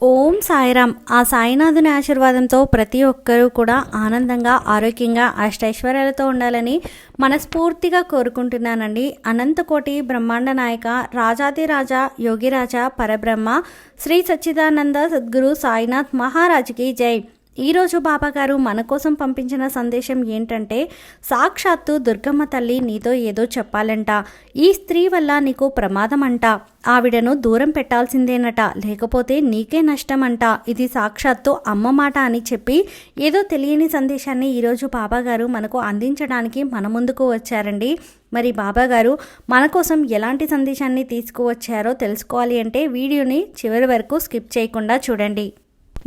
ఓం సాయిరామ్. ఆ సాయినాథుని ఆశీర్వాదంతో ప్రతి ఒక్కరూ కూడా ఆనందంగా, ఆరోగ్యంగా, అష్టైశ్వర్యాలతో ఉండాలని మనస్ఫూర్తిగా కోరుకుంటున్నానండి. అనంతకోటి బ్రహ్మాండ నాయక, రాజాదిరాజా, యోగిరాజా, పరబ్రహ్మ, శ్రీ సచ్చిదానంద సద్గురు సాయినాథ్ మహారాజ్కి జై. ఈరోజు బాబాగారు మన కోసం పంపించిన సందేశం ఏంటంటే, సాక్షాత్తు దుర్గమ్మ తల్లి నీతో ఏదో చెప్పాలంట. ఈ స్త్రీ వల్ల నీకు ప్రమాదం అంట. ఆవిడను దూరం పెట్టాల్సిందేనట, లేకపోతే నీకే నష్టం అంట. ఇది సాక్షాత్తు అమ్మ మాట అని చెప్పి ఏదో తెలియని సందేశాన్ని ఈరోజు బాబాగారు మనకు అందించడానికి మన ముందుకు వచ్చారండి. మరి బాబాగారు మన కోసం ఎలాంటి సందేశాన్ని తీసుకువచ్చారో తెలుసుకోవాలి అంటే వీడియోని చివరి వరకు స్కిప్ చేయకుండా చూడండి.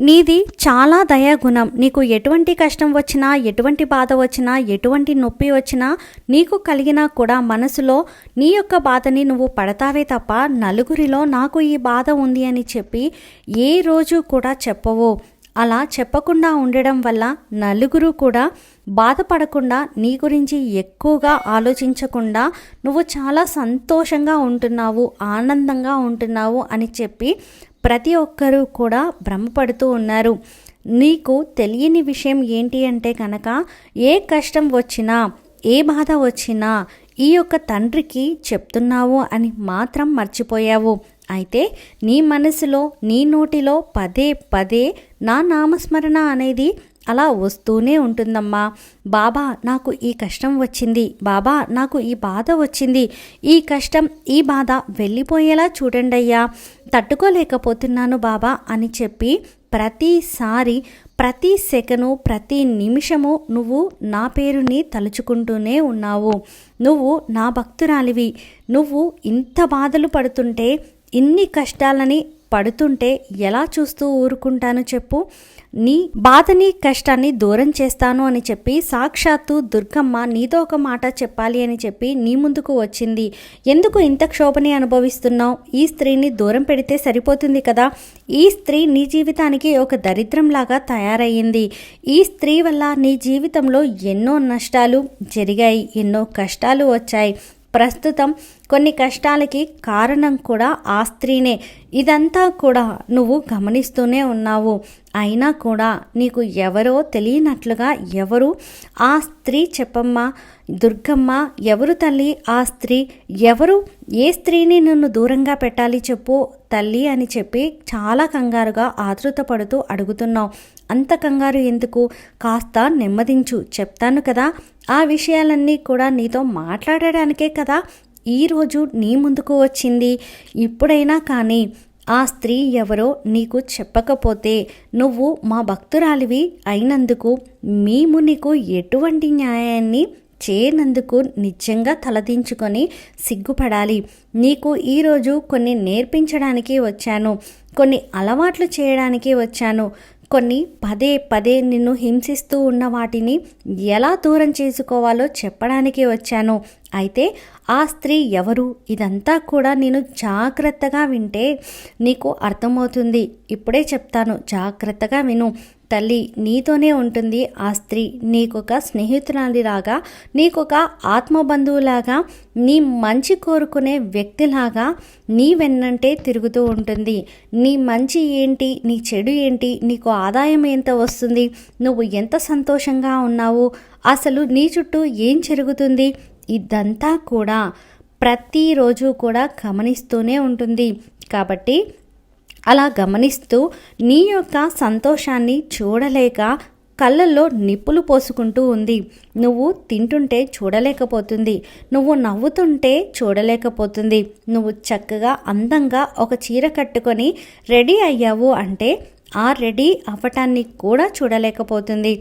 నీది చాలా దయాగుణం. నీకు ఎటువంటి కష్టం వచ్చినా, ఎటువంటి బాధ వచ్చినా, ఎటువంటి నొప్పి వచ్చినా, నీకు కలిగినా కూడా మనసులో నీ యొక్క బాధని నువ్వు పడతావే తప్ప నలుగురిలో నాకు ఈ బాధ ఉంది అని చెప్పి ఏ రోజు కూడా చెప్పవు. అలా చెప్పకుండా ఉండడం వల్ల నలుగురు కూడా బాధపడకుండా, నీ గురించి ఎక్కువగా ఆలోచించకుండా నువ్వు చాలా సంతోషంగా ఉంటున్నావు, ఆనందంగా ఉంటున్నావు అని చెప్పి ప్రతి ఒక్కరూ కూడా భ్రమపడుతూ ఉన్నారు. నీకు తెలియని విషయం ఏంటి అంటే కనుక, ఏ కష్టం వచ్చినా, ఏ బాధ వచ్చినా ఈ యొక్క తండ్రికి చెప్తున్నావు అని మాత్రం మర్చిపోయావు. అయితే నీ మనసులో, నీ నోటిలో పదే పదే నా నామస్మరణ అనేది అలా వస్తూనే ఉంటుందమ్మా. బాబా నాకు ఈ కష్టం వచ్చింది, బాబా నాకు ఈ బాధ వచ్చింది, ఈ కష్టం ఈ బాధ వెళ్ళిపోయేలా చూడండి అయ్యా, తట్టుకోలేకపోతున్నాను బాబా అని చెప్పి ప్రతిసారి, ప్రతి సెకను, ప్రతి నిమిషము నువ్వు నా పేరుని తలుచుకుంటూనే ఉన్నావు. నువ్వు నా భక్తురాలివి. నువ్వు ఇంత బాధలు పడుతుంటే, ఇన్ని కష్టాలని పడుతుంటే ఎలా చూస్తూ ఊరుకుంటాను చెప్పు. నీ బాధని, కష్టాన్ని దూరం చేస్తాను అని చెప్పి సాక్షాత్తు దుర్గమ్మ నీతో ఒక మాట చెప్పాలి అని చెప్పి నీ ముందుకు వచ్చింది. ఎందుకు ఇంత క్షోభని అనుభవిస్తున్నావు? ఈ స్త్రీని దూరం పెడితే సరిపోతుంది కదా. ఈ స్త్రీ నీ జీవితానికి ఒక దరిద్రంలాగా తయారయ్యింది. ఈ స్త్రీ వల్ల నీ జీవితంలో ఎన్నో నష్టాలు జరిగాయి, ఎన్నో కష్టాలు వచ్చాయి. ప్రస్తుతం కొన్ని కష్టాలకి కారణం కూడా ఆ స్త్రీనే. ఇదంతా కూడా నువ్వు గమనిస్తూనే ఉన్నావు. అయినా కూడా నీకు ఎవరో తెలియనట్లుగా, ఎవరు ఆ స్త్రీ చెప్పమ్మా, దుర్గమ్మ ఎవరు తల్లి ఆ స్త్రీ, ఎవరు, ఏ స్త్రీని నిన్ను దూరంగా పెట్టాలి చెప్పు తల్లి అని చెప్పి చాలా కంగారుగా, ఆతృత పడుతూ అడుగుతున్నావు. అంత కంగారు ఎందుకు? కాస్త నెమ్మదించు, చెప్తాను కదా. ఆ విషయాలన్నీ కూడా నీతో మాట్లాడడానికే కదా ఈరోజు నీ ముందుకు వచ్చింది. ఇప్పుడైనా కానీ ఆ స్త్రీ ఎవరో నీకు చెప్పకపోతే, నువ్వు మా భక్తురాలివి అయినందుకు మేము నీకు ఎటువంటి న్యాయాన్ని చేయనందుకు నిజంగా తలదించుకొని సిగ్గుపడాలి. నీకు ఈరోజు కొన్ని నేర్పించడానికి వచ్చాను, కొన్ని అలవాట్లు చేయడానికి వచ్చాను, కొన్ని పదే పదే నిన్ను హింసిస్తూ ఉన్న వాటిని ఎలా దూరం చేసుకోవాలో చెప్పడానికి వచ్చాను. అయితే ఆ స్త్రీ ఎవరు, ఇదంతా కూడా నేను జాగ్రత్తగా వింటే నీకు అర్థమవుతుంది. ఇప్పుడే చెప్తాను, జాగ్రత్తగా విను తల్లి. నీతోనే ఉంటుంది ఆ స్త్రీ. నీకొక స్నేహితురాలిలాగా, నీకొక ఆత్మబంధువులాగా, నీ మంచి కోరుకునే వ్యక్తిలాగా నీ వెన్నంటే తిరుగుతూ ఉంటుంది. నీ మంచి ఏంటి, నీ చెడు ఏంటి, నీకు ఆదాయం ఎంత వస్తుంది, నువ్వు ఎంత సంతోషంగా ఉన్నావు, అసలు నీ చుట్టూ ఏం జరుగుతుంది, ఇదంతా కూడా ప్రతిరోజు కూడా గమనిస్తూనే ఉంటుంది. కాబట్టి అలా గమనిస్తూ నీ యొక్క సంతోషాన్ని చూడలేక కళ్ళల్లో నిప్పులు పోసుకుంటూ ఉంది. నువ్వు తింటుంటే చూడలేకపోతుంది, నువ్వు నవ్వుతుంటే చూడలేకపోతుంది, నువ్వు చక్కగా అందంగా ఒక చీర కట్టుకొని రెడీ అయ్యావు అంటే ఆ రెడీ అవ్వటాన్ని కూడా చూడలేకపోతుంది.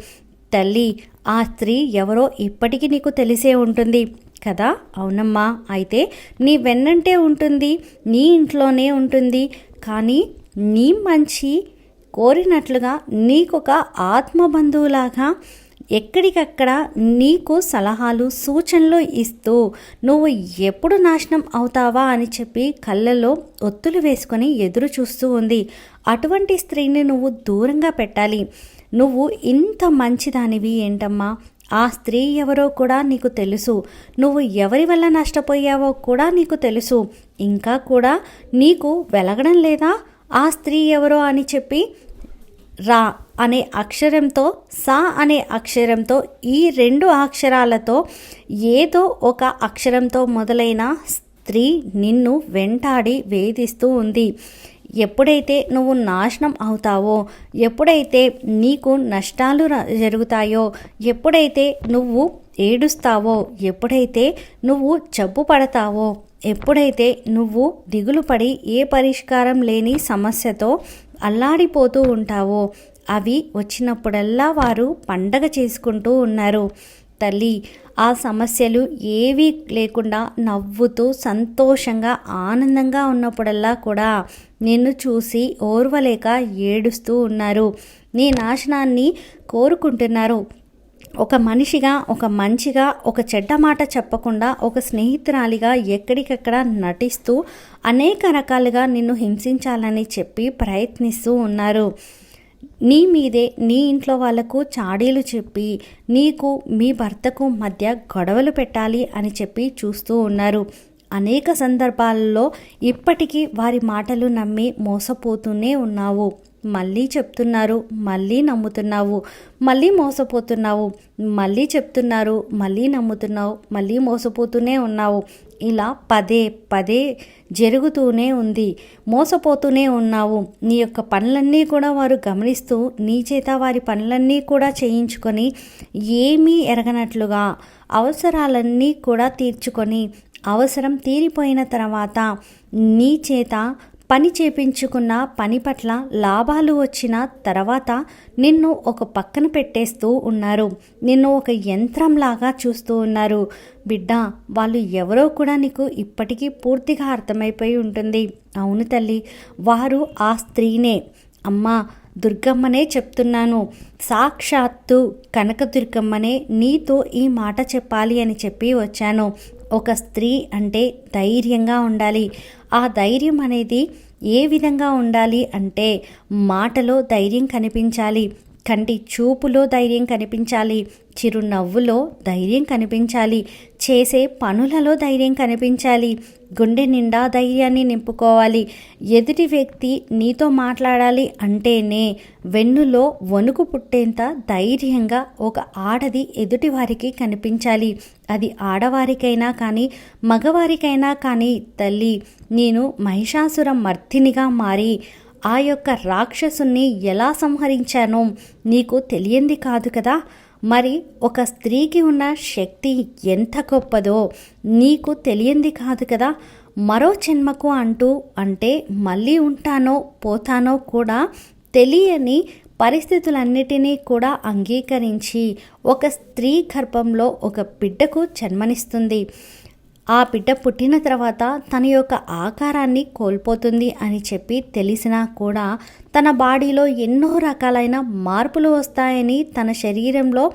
తల్లి, ఆ స్త్రీ ఎవరో ఇప్పటికీ నీకు తెలిసే ఉంటుంది కదా. అవునమ్మా. అయితే నీ వెన్నంటే ఉంటుంది, నీ ఇంట్లోనే ఉంటుంది. కానీ నీ మంచి కోరినట్లుగా నీకొక ఆత్మబంధువులాగా ఎక్కడికక్కడ నీకు సలహాలు, సూచనలు ఇస్తూ నువ్వు ఎప్పుడు నాశనం అవుతావా అని చెప్పి కళ్ళల్లో ఒత్తులు వేసుకొని ఎదురు చూస్తూ ఉంది. అటువంటి స్త్రీని నువ్వు దూరంగా పెట్టాలి. నువ్వు ఇంత మంచిదానివి ఏంటమ్మా? ఆ స్త్రీ ఎవరో కూడా నీకు తెలుసు. నువ్వు ఎవరి వల్ల నష్టపోయావో కూడా నీకు తెలుసు. ఇంకా కూడా నీకు వెలగడం లేదా ఆ స్త్రీ ఎవరో అని చెప్పి రా అనే అక్షరంతో, సా అనే అక్షరంతో, ఈ 2 అక్షరాలతో ఏదో ఒక అక్షరంతో మొదలైన స్త్రీ నిన్ను వెంటాడి వేధిస్తూ ఉంది. ఎప్పుడైతే నువ్వు నాశనం అవుతావో, ఎప్పుడైతే నీకు నష్టాలు జరుగుతాయో, ఎప్పుడైతే నువ్వు ఏడుస్తావో, ఎప్పుడైతే నువ్వు జబ్బు పడతావో, ఎప్పుడైతే నువ్వు దిగులు పడి ఏ పరిష్కారం లేని సమస్యతో అల్లాడిపోతూ ఉంటావో, అవి వచ్చినప్పుడల్లా వారు పండగ చేసుకుంటూ ఉన్నారు. తల్లి, ఆ సమస్యలు ఏవీ లేకుండా నవ్వుతూ సంతోషంగా ఆనందంగా ఉన్నప్పుడల్లా కూడా నిన్ను చూసి ఓర్వలేక ఏడుస్తూ ఉన్నారు. నీ నాశనాన్ని కోరుకుంటున్నారు. ఒక మనిషిగా, ఒక మంచిగా, ఒక చెడ్డ మాట చెప్పకుండా, ఒక స్నేహితురాలిగా ఎక్కడికక్కడ నటిస్తూ అనేక రకాలుగా నిన్ను హింసించాలని చెప్పి ప్రయత్నిస్తూ ఉన్నారు. నీ మీదే నీ ఇంట్లో వాళ్లకు చాడీలు చెప్పి నీకు మీ భర్తకు మధ్య గొడవలు పెట్టాలి అని చెప్పి చూస్తూ ఉన్నారు. అనేక సందర్భాలలో ఇప్పటికీ వారి మాటలు నమ్మి మోసపోతూనే ఉన్నావు. మళ్ళీ చెప్తున్నారు, మళ్ళీ నమ్ముతున్నావు, మళ్ళీ మోసపోతున్నావు, మళ్ళీ చెప్తున్నారు, మళ్ళీ నమ్ముతున్నావు, మళ్ళీ మోసపోతూనే ఉన్నావు. ఇలా పదే పదే జరుగుతూనే ఉంది. మోసపోతూనే ఉన్నావు. నీ యొక్క పనులన్నీ కూడా వారు గమనిస్తూ నీ చేత వారి పనులన్నీ కూడా చేయించుకొని ఏమీ ఎరగనట్లుగా అవసరాలన్నీ కూడా తీర్చుకొని, అవసరం తీరిపోయిన తర్వాత నీ చేత పని చేపించుకున్న పని పట్ల లాభాలు వచ్చిన తర్వాత నిన్ను ఒక పక్కన పెట్టేస్తూ ఉన్నారు. నిన్ను ఒక యంత్రంలాగా చూస్తూ ఉన్నారు. బిడ్డ, వాళ్ళు ఎవరో కూడా నీకు ఇప్పటికీ పూర్తిగా అర్థమైపోయి ఉంటుంది. అవును తల్లి, వారు ఆ స్త్రీనే. అమ్మా దుర్గమ్మనే చెప్తున్నాను, సాక్షాత్తు కనకదుర్గమ్మనే నీతో ఈ మాట చెప్పాలి అని చెప్పి వచ్చాను. ఒక స్త్రీ అంటే ధైర్యంగా ఉండాలి. ఆ ధైర్యం అనేది ఏ విధంగా ఉండాలి అంటే మాటలో ధైర్యం కనిపించాలి, కంటి చూపులో ధైర్యం కనిపించాలి, చిరునవ్వులో ధైర్యం కనిపించాలి, చేసే పనులలో ధైర్యం కనిపించాలి, గుండె నిండా ధైర్యాన్ని నింపుకోవాలి. ఎదుటి వ్యక్తి నీతో మాట్లాడాలి అంటేనే వెన్నులో వణుకు పుట్టేంత ధైర్యంగా ఒక ఆడది ఎదుటి వారికి కనిపించాలి. అది ఆడవారికైనా కానీ మగవారికైనా కానీ తల్లి, నేను మహిషాసుర మర్దినిగా మారి ఆ యొక్క రాక్షసుని ఎలా సంహరించానో నీకు తెలియంది కాదు కదా. మరి ఒక స్త్రీకి ఉన్న శక్తి ఎంత గొప్పదో నీకు తెలియంది కాదు కదా. మరో జన్మకు అంటే మళ్ళీ ఉంటానో పోతానో కూడా తెలియని పరిస్థితులన్నిటినీ కూడా అంగీకరించి ఒక స్త్రీ గర్భంలో ఒక బిడ్డకు జన్మనిస్తుంది. ఆ బిడ్డ పుట్టిన తర్వాత తన యొక్క ఆకారాన్ని కోల్పోతుంది అని చెప్పి తెలిసినా కూడా తన బాడీలో ఎన్నో రకాలైన మార్పులు వస్తాయని, తన శరీరంలో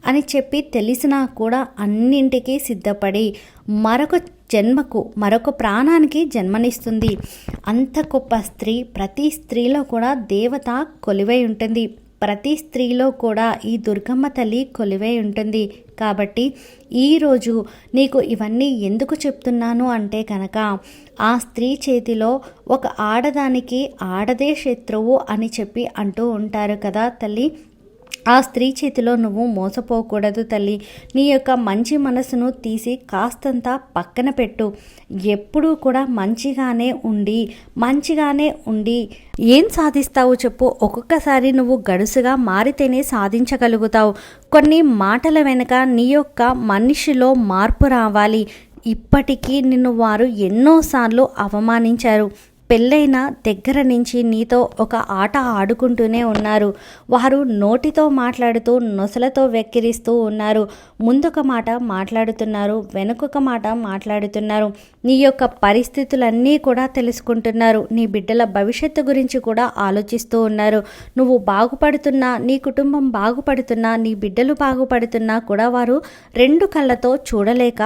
అని చెప్పి తెలిసినా కూడా అన్నింటికీ సిద్ధపడి మరొక జన్మకు, మరొక ప్రాణానికి జన్మనిస్తుంది. అంత గొప్ప స్త్రీ, ప్రతి స్త్రీలో కూడా దేవత కొలువై ఉంటుంది. ప్రతి స్త్రీలో కూడా ఈ దుర్గమ్మ తల్లి కొలువై ఉంటుంది. కాబట్టి ఈరోజు నీకు ఇవన్నీ ఎందుకు చెప్తున్నాను అంటే కనుక, ఆ స్త్రీ చేతిలో ఒక ఆడదానికి ఆడదే శత్రువు అని చెప్పి అంటూ ఉంటారు కదా తల్లి. ఆ స్త్రీ చేతిలో నువ్వు మోసపోకూడదు తల్లి. నీ యొక్క మంచి మనసును తీసి కాస్తంత పక్కన పెట్టు. ఎప్పుడూ కూడా మంచిగానే ఉండి ఏం సాధిస్తావు చెప్పు. ఒక్కొక్కసారి నువ్వు గడుసుగా మారితేనే సాధించగలుగుతావు. కొన్ని మాటల వెనుక నీ యొక్క మనిషిలో మార్పు రావాలి. ఇప్పటికీ నిన్ను వారు ఎన్నోసార్లు అవమానించారు. పెళ్ళైన దగ్గర నుంచి నీతో ఒక ఆట ఆడుకుంటూనే ఉన్నారు. వారు నోటితో మాట్లాడుతూ నొసలతో వెక్కిరిస్తూ ఉన్నారు. ముందొక మాట మాట్లాడుతున్నారు, వెనుకొక మాట మాట్లాడుతున్నారు. నీ యొక్క పరిస్థితులన్నీ కూడా తెలుసుకుంటున్నారు. నీ బిడ్డల భవిష్యత్తు గురించి కూడా ఆలోచిస్తూ ఉన్నారు. నువ్వు బాగుపడుతున్నా, నీ కుటుంబం బాగుపడుతున్నా, నీ బిడ్డలు బాగుపడుతున్నా కూడా వారు 2 కళ్ళతో చూడలేక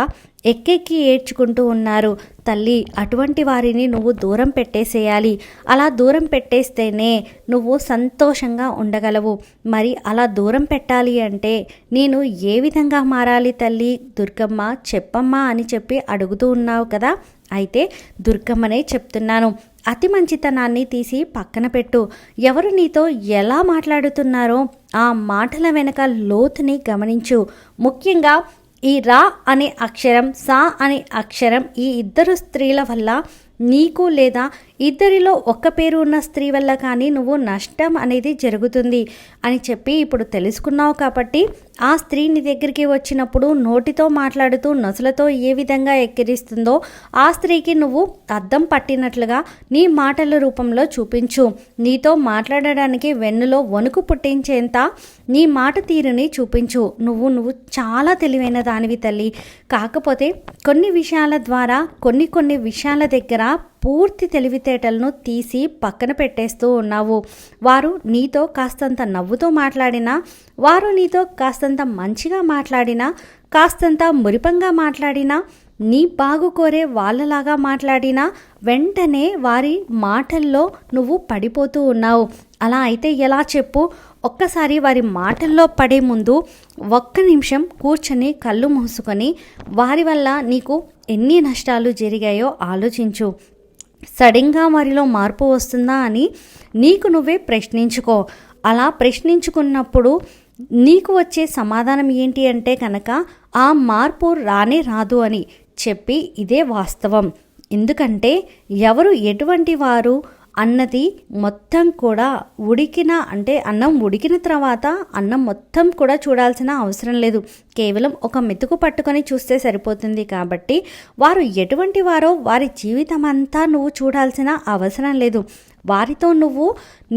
ఎక్కెక్కి ఏడ్చుకుంటూ ఉన్నారు. తల్లి, అటువంటి వారిని నువ్వు దూరం పెట్టేసేయాలి. అలా దూరం పెట్టేస్తేనే నువ్వు సంతోషంగా ఉండగలవు. మరి అలా దూరం పెట్టాలి అంటే నేను ఏ విధంగా మారాలి తల్లి దుర్గమ్మ చెప్పమ్మా అని చెప్పి అడుగుతూ ఉన్నావు కదా. అయితే దుర్గమ్మనే చెప్తున్నాను, అతి మంచితనాన్ని తీసి పక్కన పెట్టు. ఎవరు నీతో ఎలా మాట్లాడుతున్నారో ఆ మాటల వెనక లోతుని గమనించు. ముఖ్యంగా ఈ రా అనే అక్షరం, సా అనే అక్షరం, ఈ ఇద్దరు స్త్రీల వల్ల నీకు లేదా ఇద్దరిలో ఒక్క పేరు ఉన్న స్త్రీ వల్ల కానీ నువ్వు నష్టం అనేది జరుగుతుంది అని చెప్పి ఇప్పుడు తెలుసుకున్నావు. కాబట్టి ఆ స్త్రీ నీ దగ్గరికి వచ్చినప్పుడు నోటితో మాట్లాడుతూ నొసలతో ఏ విధంగా ఎక్కిరిస్తుందో ఆ స్త్రీకి నువ్వు అద్దం పట్టినట్లుగా నీ మాటల రూపంలో చూపించు. నీతో మాట్లాడడానికి వెన్నులో వణుకు పుట్టించేంత నీ మాట తీరుని చూపించు. నువ్వు చాలా తెలివైన దానివి తల్లి. కాకపోతే కొన్ని విషయాల ద్వారా కొన్ని విషయాల దగ్గర పూర్తి తెలివితేటలను తీసి పక్కన పెట్టేస్తూ ఉన్నావు. వారు నీతో కాస్తంత నవ్వుతో మాట్లాడినా, వారు నీతో కాస్తంత మంచిగా మాట్లాడినా, కాస్తంత మురిపంగా మాట్లాడినా, నీ బాగు కోరే వాళ్ళలాగా మాట్లాడినా వెంటనే వారి మాటల్లో నువ్వు పడిపోతూ ఉన్నావు. అలా అయితే ఎలా చెప్పు? ఒక్కసారి వారి మాటల్లో పడే ముందు ఒక్క నిమిషం కూర్చొని కళ్ళు మూసుకొని వారి వల్ల నీకు ఎన్ని నష్టాలు జరిగాయో ఆలోచించు. సడన్గా వారిలో మార్పు వస్తుందా అని నీకు నువ్వే ప్రశ్నించుకో. అలా ప్రశ్నించుకున్నప్పుడు నీకు వచ్చే సమాధానం ఏంటి అంటే కనుక ఆ మార్పు రానే రాదు అని చెప్పి ఇదే వాస్తవం. ఎందుకంటే ఎవరు ఎటువంటి వారు అన్నది మొత్తం కూడా అన్నం ఉడికిన తర్వాత అన్నం మొత్తం కూడా చూడాల్సిన అవసరం లేదు. కేవలం ఒక మెతుకు పట్టుకొని చూస్తే సరిపోతుంది. కాబట్టి వారు ఎటువంటి వారో వారి జీవితం అంతా నువ్వు చూడాల్సిన అవసరం లేదు. వారితో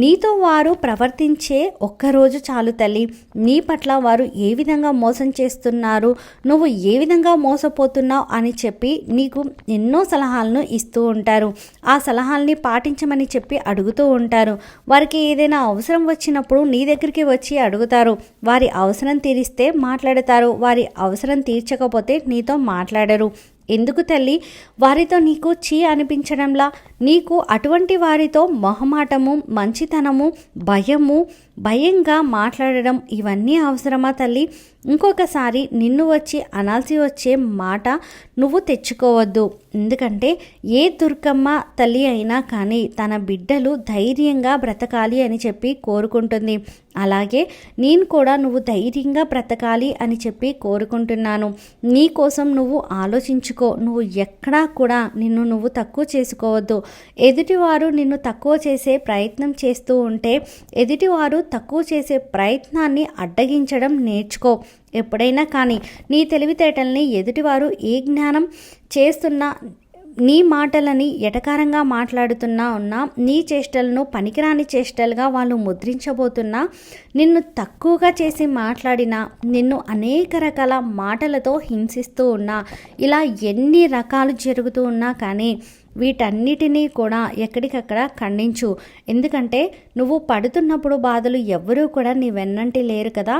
నీతో వారు ప్రవర్తించే ఒక్కరోజు చాలు తల్లి. నీ పట్ల వారు ఏ విధంగా మోసం చేస్తున్నారు, నువ్వు ఏ విధంగా మోసపోతున్నావు అని చెప్పి నీకు ఎన్నో సలహాలను ఇస్తూ ఉంటారు. ఆ సలహాల్ని పాటించమని చెప్పి అడుగుతూ ఉంటారు. వారికి ఏదైనా అవసరం వచ్చినప్పుడు నీ దగ్గరికి వచ్చి అడుగుతారు. వారి అవసరం తీరిస్తే మాట్లాడతారు, వారి అవసరం తీర్చకపోతే నీతో మాట్లాడరు. ఎందుకు తల్లి? వారితో నీకు చీ అనిపించడంలా? నీకు అటువంటి వారితో మొహమాటము, మంచితనము, భయంగా మాట్లాడడం ఇవన్నీ అవసరమా తల్లి? ఇంకొకసారి నిన్ను వచ్చి అనాల్సి వచ్చే మాట నువ్వు తెచ్చుకోవద్దు. ఎందుకంటే ఏ దుర్గమ్మ తల్లి అయినా కానీ తన బిడ్డలు ధైర్యంగా బ్రతకాలి అని చెప్పి కోరుకుంటుంది. అలాగే నేను కూడా నువ్వు ధైర్యంగా బ్రతకాలి అని చెప్పి కోరుకుంటున్నాను. నీ కోసం నువ్వు ఆలోచించుకో. నువ్వు ఎక్కడా కూడా నువ్వు తక్కువ చేసుకోవద్దు. ఎదుటివారు నిన్ను తక్కువ చేసే ప్రయత్నం చేస్తూ ఉంటే ఎదుటివారు తక్కువ చేసే ప్రయత్నాన్ని అడ్డగించడం నేర్చుకో. ఎప్పుడైనా కానీ నీ తెలివితేటల్ని ఎదుటివారు ఏ జ్ఞానం చేస్తున్నా, నీ మాటలని ఎటకారంగా ఉన్నా, నీ చేష్టలను పనికిరాని చేష్టలుగా వాళ్ళు ముద్రించబోతున్నా, నిన్ను తక్కువగా చేసి మాట్లాడినా, నిన్ను అనేక రకాల మాటలతో హింసిస్తూ ఉన్నా, ఇలా ఎన్ని రకాలు జరుగుతూ ఉన్నా కానీ వీటన్నిటినీ కూడా ఎక్కడికక్కడ ఖండించు. ఎందుకంటే నువ్వు పడుతున్నప్పుడు బాధలు ఎవ్వరూ కూడా నీ వెన్నంటి లేరు కదా.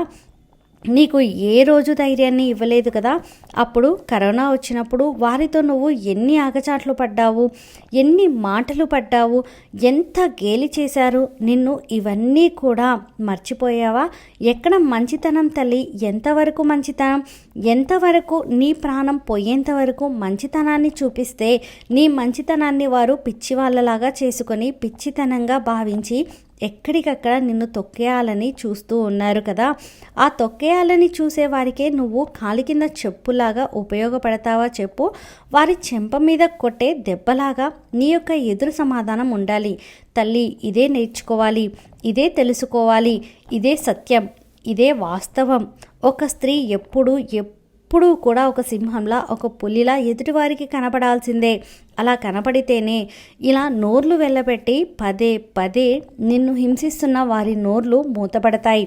నీకు ఏ రోజు ధైర్యాన్ని ఇవ్వలేదు కదా. అప్పుడు కరోనా వచ్చినప్పుడు వారితో నువ్వు ఎన్ని ఆగచాట్లు పడ్డావు, ఎన్ని మాటలు పడ్డావు, ఎంత గేలి చేశారు నిన్ను. ఇవన్నీ కూడా మర్చిపోయావా? ఎక్కడ మంచితనం తల్లి? ఎంతవరకు మంచితనం? ఎంతవరకు నీ ప్రాణం పోయేంత వరకు మంచితనాన్ని చూపిస్తే నీ మంచితనాన్ని వారు పిచ్చి వాళ్ళలాగా చేసుకొని పిచ్చితనంగా భావించి ఎక్కడికక్కడ నిన్ను తొక్కేయాలని చూస్తూ ఉన్నారు కదా. ఆ తొక్కేయాలని చూసే వారికే నువ్వు కాలి కింద చెప్పులాగా ఉపయోగపడతావా చెప్పు? వారి చెంప మీద కొట్టే దెబ్బలాగా నీ యొక్క ఎదురు సమాధానం ఉండాలి తల్లి. ఇదే నేర్చుకోవాలి, ఇదే తెలుసుకోవాలి, ఇదే సత్యం, ఇదే వాస్తవం. ఒక స్త్రీ ఎప్పుడూ కూడా ఒక సింహంలా, ఒక పులిలా ఎదుటివారికి కనపడాల్సిందే. అలా కనపడితేనే ఇలా నోర్లు వెళ్ళబెట్టి పదే నిన్ను హింసిస్తున్న వారి నోర్లు మూతపడతాయి.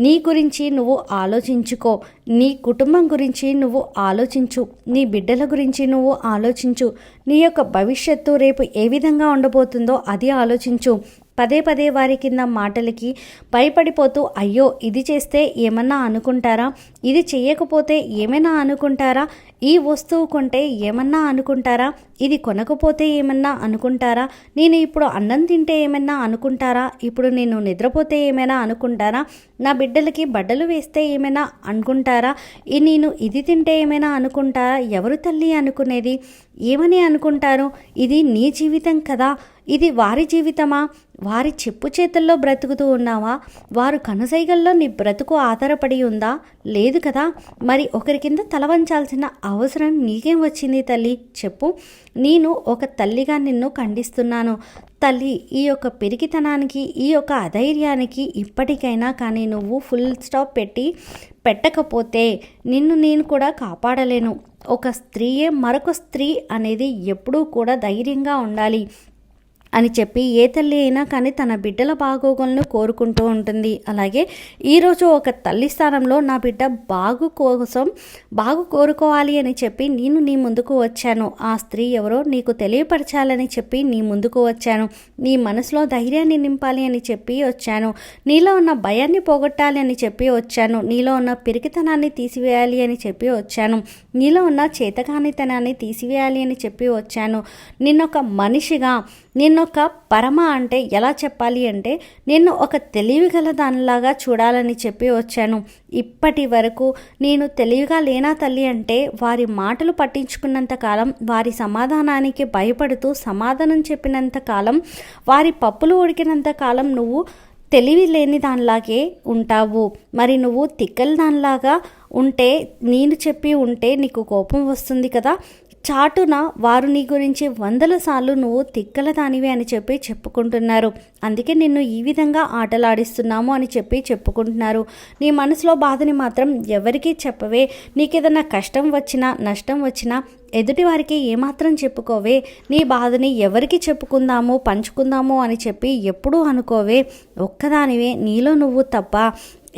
నీ గురించి నువ్వు ఆలోచించుకో. నీ కుటుంబం గురించి నువ్వు ఆలోచించు. నీ బిడ్డల గురించి నువ్వు ఆలోచించు. నీ యొక్క భవిష్యత్తు రేపు ఏ విధంగా ఉండబోతుందో అది ఆలోచించు. పదే పదే వారి కింద మాటలకి భయపడిపోతూ అయ్యో ఇది చేస్తే ఏమన్నా అనుకుంటారా, ఇది చేయకపోతే ఏమైనా అనుకుంటారా, ఈ వస్తువు కొంటే ఏమన్నా అనుకుంటారా, ఇది కొనకపోతే ఏమన్నా అనుకుంటారా, నేను ఇప్పుడు అన్నం తింటే ఏమన్నా అనుకుంటారా, ఇప్పుడు నేను నిద్రపోతే ఏమైనా అనుకుంటారా, నా బిడ్డలకి బట్టలు వేస్తే ఏమైనా అనుకుంటారా, నేను ఇది తింటే ఏమైనా అనుకుంటారా, ఎవరు తల్లి అనుకునేది, ఏమని అనుకుంటారు, ఇది నీ జీవితం కదా, ఇది వారి జీవితమా, వారి చెప్పు చేతుల్లో బ్రతుకుతూ ఉన్నావా, వారు కనుసైగల్లో నీ బ్రతుకు ఆధారపడి ఉందా, లేదు కదా, మరి ఒకరి కింద తల వంచాల్సిన అవసరం నీకేం వచ్చింది తల్లి చెప్పు, నేను ఒక తల్లిగా నిన్ను ఖండిస్తున్నాను తల్లి, ఈ యొక్క పెరిగితనానికి ఈ యొక్క అధైర్యానికి ఇప్పటికైనా కానీ నువ్వు ఫుల్ స్టాప్ పెట్టకపోతే నిన్ను నేను కూడా కాపాడలేను. ఒక స్త్రీయే మరొక స్త్రీ అనేది ఎప్పుడూ కూడా ధైర్యంగా ఉండాలి అని చెప్పి ఏ తల్లి అయినా కానీ తన బిడ్డల బాగోగులను కోరుకుంటూ ఉంటుంది. అలాగే ఈరోజు ఒక తల్లి స్థానంలో నా బిడ్డ బాగు కోరుకోవాలి అని చెప్పి నేను నీ ముందుకు వచ్చాను. ఆ స్త్రీ ఎవరో నీకు తెలియపరచాలని చెప్పి నీ ముందుకు వచ్చాను. నీ మనసులో ధైర్యాన్ని నింపాలి అని చెప్పి వచ్చాను. నీలో ఉన్న భయాన్ని పోగొట్టాలి అని చెప్పి వచ్చాను. నీలో ఉన్న పిరికితనాన్ని తీసివేయాలి అని చెప్పి వచ్చాను. నీలో ఉన్న చేతకానితనాన్ని తీసివేయాలి అని చెప్పి వచ్చాను. నిన్నొక మనిషిగా, నిన్నొక పరమ అంటే ఎలా చెప్పాలి అంటే నిన్ను ఒక తెలివిగల దానిలాగా చూడాలని చెప్పి వచ్చాను. ఇప్పటి వరకు నేను తెలివిగా లేనా తల్లి అంటే వారి మాటలు పట్టించుకున్నంత కాలం, వారి సమాధానానికి భయపడుతూ సమాధానం చెప్పినంత కాలం, వారి పప్పులు ఉడికినంత కాలం నువ్వు తెలివి లేని దానిలాగే ఉంటావు. మరి నువ్వు తిక్కల దానిలాగా ఉంటే, నేను చెప్పి ఉంటే నీకు కోపం వస్తుంది కదా, చాటున వారు నీ గురించి 100 సార్లు నువ్వు తిక్కల దానివి అని చెప్పి చెప్పుకుంటున్నారు. అందుకే నిన్ను ఈ విధంగా ఆటలాడిస్తున్నాము అని చెప్పి చెప్పుకుంటున్నారు. నీ మనసులో బాధని మాత్రం ఎవరికీ చెప్పవే. నీకేదన్నా కష్టం వచ్చినా, నష్టం వచ్చినా ఎదుటి వారికి ఏమాత్రం చెప్పుకోవే. నీ బాధని ఎవరికి చెప్పుకుందాము, పంచుకుందాము అని చెప్పి ఎప్పుడూ అనుకోవే. ఒక్కదానివే, నీలో నువ్వు తప్ప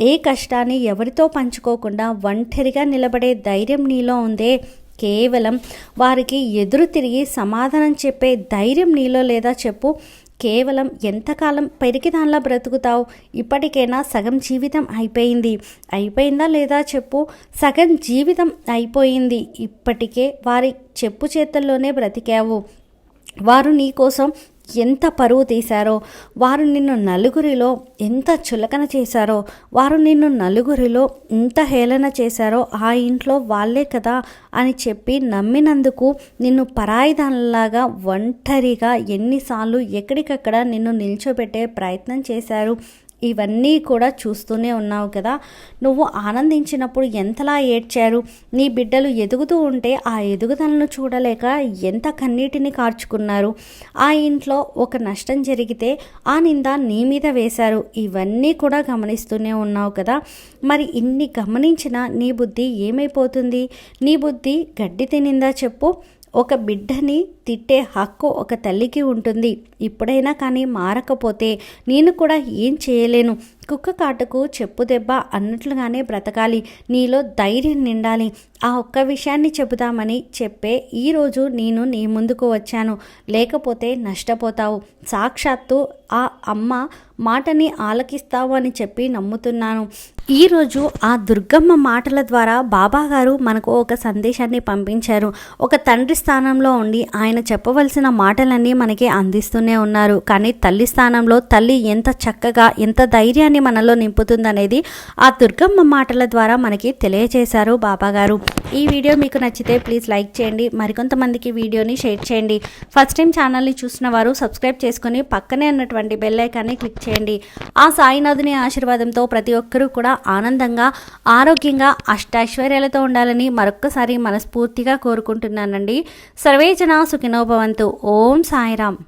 ఏ కష్టాన్ని ఎవరితో పంచుకోకుండా ఒంటరిగా నిలబడే ధైర్యం నీలో ఉందే. కేవలం వారికి ఎదురు తిరిగి సమాధానం చెప్పే ధైర్యం నీలో లేదా చెప్పు. కేవలం ఎంతకాలం పెరిగిదానిలా బ్రతుకుతావు? ఇప్పటికైనా సగం జీవితం అయిపోయిందా లేదా చెప్పు. సగం జీవితం అయిపోయింది. ఇప్పటికే వారి చెప్పు చేతుల్లోనే బ్రతికావు. వారు నీ కోసం ఎంత పరువు తీశారో, వారు నిన్ను నలుగురిలో ఎంత చులకన చేశారో, వారు నిన్ను నలుగురిలో ఎంత హేళన చేశారో ఆ ఇంట్లో వాళ్ళే కదా అని చెప్పి నమ్మినందుకు నిన్ను పరాయిదానిలాగా ఒంటరిగా ఎన్నిసార్లు ఎక్కడికక్కడ నిన్ను నిల్చోబెట్టే ప్రయత్నం చేశారు. ఇవన్నీ కూడా చూస్తూనే ఉన్నావు కదా. నువ్వు ఆనందించినప్పుడు ఎంతలా ఏడ్చారు. నీ బిడ్డలు ఎదుగుతూ ఉంటే ఆ ఎదుగుదలను చూడలేక ఎంత కన్నీటిని కార్చుకున్నారు. ఆ ఇంట్లో ఒక నష్టం జరిగితే ఆ నింద నీ మీద వేశారు. ఇవన్నీ కూడా గమనిస్తూనే ఉన్నావు కదా. మరి ఇన్ని గమనించినా నీ బుద్ధి ఏమైపోతుంది? నీ బుద్ధి గడ్డి తినిందా చెప్పు. ఒక బిడ్డని తిట్టే హక్కు ఒక తల్లికి ఉంటుంది. ఇప్పుడైనా కానీ మారకపోతే నేను కూడా ఏం చేయలేను. కుక్క కాటుకు చెప్పు దెబ్బ అన్నట్లుగానే బ్రతకాలి. నీలో ధైర్యం నిండాలి. ఆ ఒక్క విషయాన్ని చెబుదామని చెప్పే ఈరోజు నేను నీ ముందుకు వచ్చాను. లేకపోతే నష్టపోతావు. సాక్షాత్తు ఆ అమ్మ మాటని ఆలకిస్తావు అని చెప్పి నమ్ముతున్నాను. ఈరోజు ఆ దుర్గమ్మ మాటల ద్వారా బాబాగారు మనకు ఒక సందేశాన్ని పంపించారు. ఒక తండ్రి స్థానంలో ఉండి ఆయన చెప్పవలసిన మాటలన్నీ మనకి అందిస్తూనే ఉన్నారు. కానీ తల్లి స్థానంలో తల్లి ఎంత చక్కగా, ఎంత ధైర్యాన్ని మనలో నింపుతుందనేది ఆ దుర్గమ్మ మాటల ద్వారా మనకి తెలియజేశారు బాబాగారు. ఈ వీడియో మీకు నచ్చితే ప్లీజ్ లైక్ చేయండి. మరికొంతమందికి వీడియోని షేర్ చేయండి. ఫస్ట్ టైం ఛానల్ని చూసిన వారు సబ్స్క్రైబ్ చేసుకుని పక్కనే ఉన్నటువంటి బెల్ ఐకాన్ని క్లిక్ చేయండి. ఆ సాయినాథుని ఆశీర్వాదంతో ప్రతి ఒక్కరూ కూడా ఆనందంగా, ఆరోగ్యంగా, అష్టైశ్వర్యాలతో ఉండాలని మరొక్కసారి మనస్ఫూర్తిగా కోరుకుంటున్నానండి. సర్వే జనా సుఖినో భవంతు. ఓం సాయిరామ్.